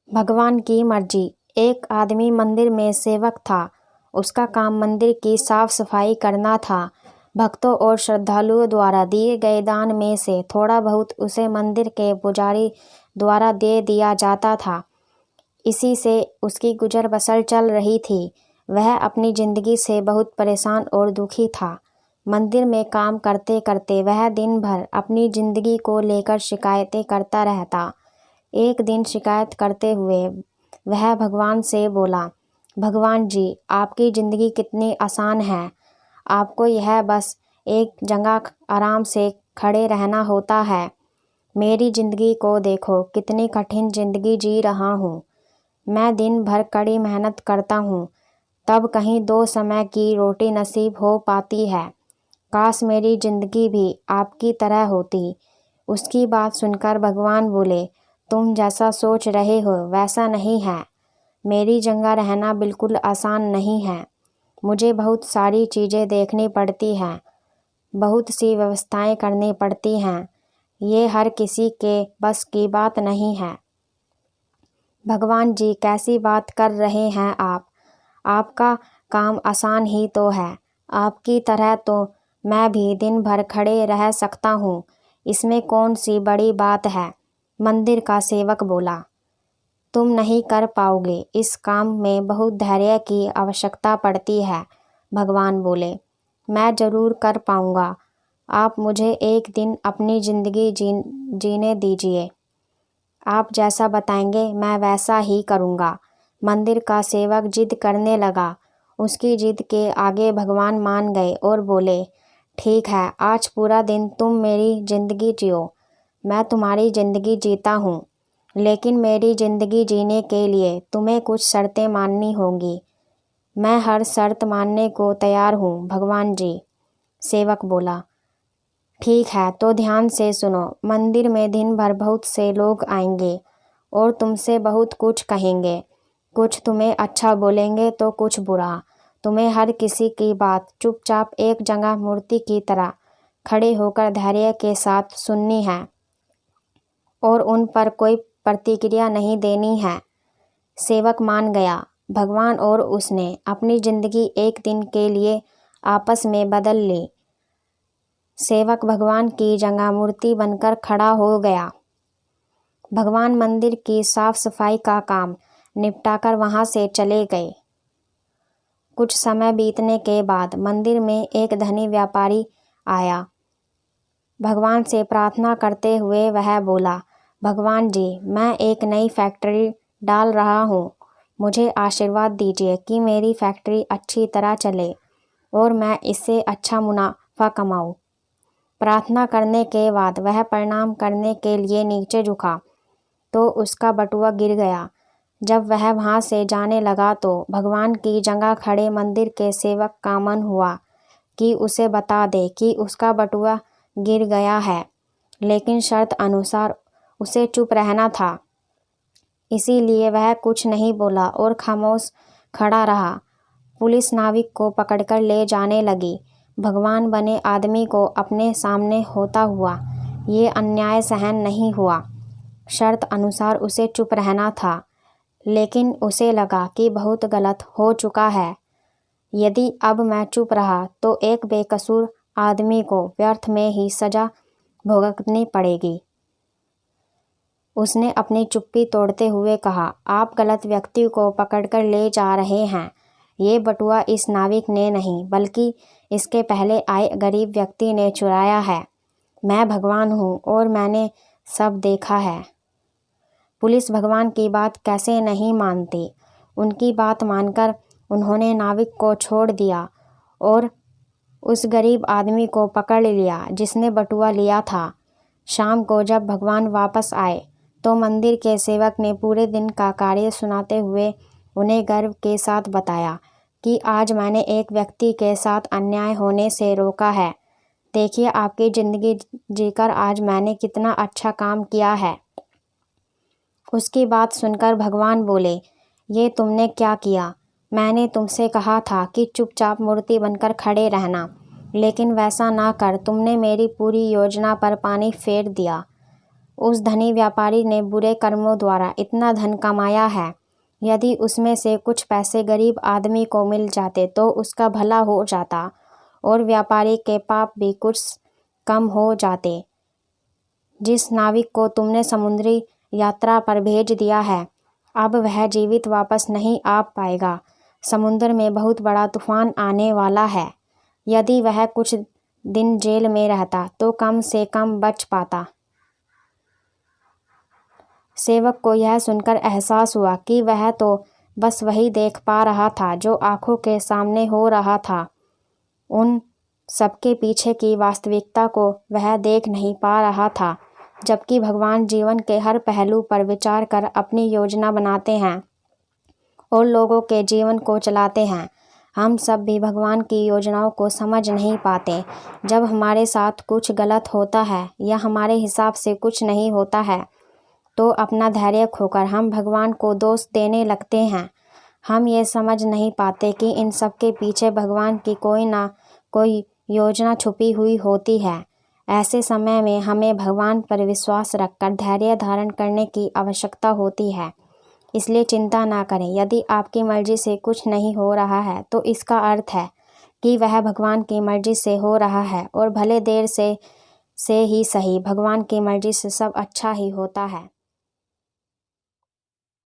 भगवान की मर्जी। एक आदमी मंदिर में सेवक था। उसका काम मंदिर की साफ सफाई करना था। भक्तों और श्रद्धालुओं द्वारा दिए गए दान में से थोड़ा बहुत उसे मंदिर के पुजारी द्वारा दे दिया जाता था। इसी से उसकी गुजर बसर चल रही थी। वह अपनी जिंदगी से बहुत परेशान और दुखी था। मंदिर में काम करते करते वह दिन भर अपनी जिंदगी को लेकर शिकायतें करता रहता। एक दिन शिकायत करते हुए वह भगवान से बोला, भगवान जी, आपकी ज़िंदगी कितनी आसान है। आपको यह बस एक जगह आराम से खड़े रहना होता है। मेरी ज़िंदगी को देखो, कितनी कठिन ज़िंदगी जी रहा हूँ। मैं दिन भर कड़ी मेहनत करता हूँ, तब कहीं 2 समय की रोटी नसीब हो पाती है। काश मेरी ज़िंदगी भी आपकी तरह होती। उसकी बात सुनकर भगवान बोले, तुम जैसा सोच रहे हो वैसा नहीं है। मेरी जगह रहना बिल्कुल आसान नहीं है। मुझे बहुत सारी चीज़ें देखनी पड़ती हैं, बहुत सी व्यवस्थाएं करनी पड़ती हैं। ये हर किसी के बस की बात नहीं है। भगवान जी, कैसी बात कर रहे हैं आप? आपका काम आसान ही तो है। आपकी तरह तो मैं भी दिन भर खड़े रह सकता हूँ। इसमें कौन सी बड़ी बात है? मंदिर का सेवक बोला। तुम नहीं कर पाओगे। इस काम में बहुत धैर्य की आवश्यकता पड़ती है। भगवान बोले, मैं ज़रूर कर पाऊँगा। आप मुझे एक दिन अपनी ज़िंदगी जीने दीजिए। आप जैसा बताएंगे मैं वैसा ही करूँगा। मंदिर का सेवक जिद करने लगा। उसकी जिद के आगे भगवान मान गए और बोले, ठीक है, आज पूरा दिन तुम मेरी ज़िंदगी जियो। मैं तुम्हारी ज़िंदगी जीता हूँ, लेकिन मेरी ज़िंदगी जीने के लिए तुम्हें कुछ शर्तें माननी होंगी। मैं हर शर्त मानने को तैयार हूँ भगवान जी। सेवक बोला, ठीक है, तो ध्यान से सुनो। मंदिर में दिन भर बहुत से लोग आएंगे और तुमसे बहुत कुछ कहेंगे। कुछ तुम्हें अच्छा बोलेंगे तो कुछ बुरा। तुम्हें हर किसी की बात चुपचाप एक जगह मूर्ति की तरह खड़े होकर धैर्य के साथ सुननी है और उन पर कोई प्रतिक्रिया नहीं देनी है। सेवक मान गया। भगवान और उसने अपनी ज़िंदगी एक दिन के लिए आपस में बदल ली। सेवक भगवान की जगह मूर्ति बनकर खड़ा हो गया। भगवान मंदिर की साफ सफाई का काम निपटाकर वहां से चले गए। कुछ समय बीतने के बाद मंदिर में एक धनी व्यापारी आया। भगवान से प्रार्थना करते हुए वह बोला, भगवान जी, मैं एक नई फैक्ट्री डाल रहा हूँ। मुझे आशीर्वाद दीजिए कि मेरी फैक्ट्री अच्छी तरह चले और मैं इससे अच्छा मुनाफा कमाऊँ। प्रार्थना करने के बाद वह प्रणाम करने के लिए नीचे झुका तो उसका बटुआ गिर गया। जब वह वहां से जाने लगा तो भगवान की जगह खड़े मंदिर के सेवक का मन हुआ कि उसे बता दे कि उसका बटुआ गिर गया है, लेकिन शर्त अनुसार उसे चुप रहना था। इसीलिए वह कुछ नहीं बोला और खामोश खड़ा रहा। पुलिस नाविक को पकड़कर ले जाने लगी। भगवान बने आदमी को अपने सामने होता हुआ ये अन्याय सहन नहीं हुआ। शर्त अनुसार उसे चुप रहना था, लेकिन उसे लगा कि बहुत गलत हो चुका है। यदि अब मैं चुप रहा तो एक बेकसूर आदमी को व्यर्थ में ही सजा भुगतनी पड़ेगी। उसने अपनी चुप्पी तोड़ते हुए कहा, आप गलत व्यक्ति को पकड़कर ले जा रहे हैं। ये बटुआ इस नाविक ने नहीं, बल्कि इसके पहले आए गरीब व्यक्ति ने चुराया है। मैं भगवान हूँ और मैंने सब देखा है। पुलिस भगवान की बात कैसे नहीं मानती। उनकी बात मानकर उन्होंने नाविक को छोड़ दिया और उस गरीब आदमी को पकड़ लिया जिसने बटुआ लिया था। शाम को जब भगवान वापस आए तो मंदिर के सेवक ने पूरे दिन का कार्य सुनाते हुए उन्हें गर्व के साथ बताया कि आज मैंने एक व्यक्ति के साथ अन्याय होने से रोका है। देखिए, आपकी ज़िंदगी जीकर आज मैंने कितना अच्छा काम किया है। उसकी बात सुनकर भगवान बोले, ये तुमने क्या किया? मैंने तुमसे कहा था कि चुपचाप मूर्ति बनकर खड़े रहना, लेकिन वैसा ना कर तुमने मेरी पूरी योजना पर पानी फेर दिया। उस धनी व्यापारी ने बुरे कर्मों द्वारा इतना धन कमाया है, यदि उसमें से कुछ पैसे गरीब आदमी को मिल जाते तो उसका भला हो जाता और व्यापारी के पाप भी कुछ कम हो जाते। जिस नाविक को तुमने समुद्री यात्रा पर भेज दिया है, अब वह जीवित वापस नहीं आ पाएगा। समुद्र में बहुत बड़ा तूफान आने वाला है। यदि वह कुछ दिन जेल में रहता तो कम से कम बच पाता। सेवक को यह सुनकर एहसास हुआ कि वह तो बस वही देख पा रहा था जो आंखों के सामने हो रहा था। उन सबके पीछे की वास्तविकता को वह देख नहीं पा रहा था। जबकि भगवान जीवन के हर पहलू पर विचार कर अपनी योजना बनाते हैं और लोगों के जीवन को चलाते हैं, हम सब भी भगवान की योजनाओं को समझ नहीं पाते। जब हमारे साथ कुछ गलत होता है या हमारे हिसाब से कुछ नहीं होता है तो अपना धैर्य खोकर हम भगवान को दोष देने लगते हैं। हम ये समझ नहीं पाते कि इन सब के पीछे भगवान की कोई ना कोई योजना छुपी हुई होती है। ऐसे समय में हमें भगवान पर विश्वास रखकर धैर्य धारण करने की आवश्यकता होती है। इसलिए चिंता ना करें। यदि आपकी मर्जी से कुछ नहीं हो रहा है तो इसका अर्थ है कि वह भगवान की मर्जी से हो रहा है, और भले देर से ही सही भगवान की मर्जी से सब अच्छा ही होता है।